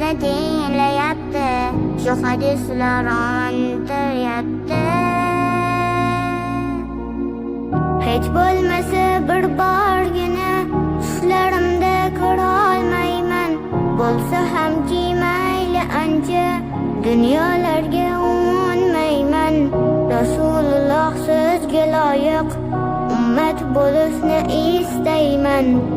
meni tinglayapti, shu hadislar ontiryapti. Hech bo'lmasa bir borgina tushlarimda ko'ra olmayman. Bo'lsa hamki mayli ancha, dunyolarga umonmayman. Rasululloh sizga loyiq ummat bo'lishni istayman.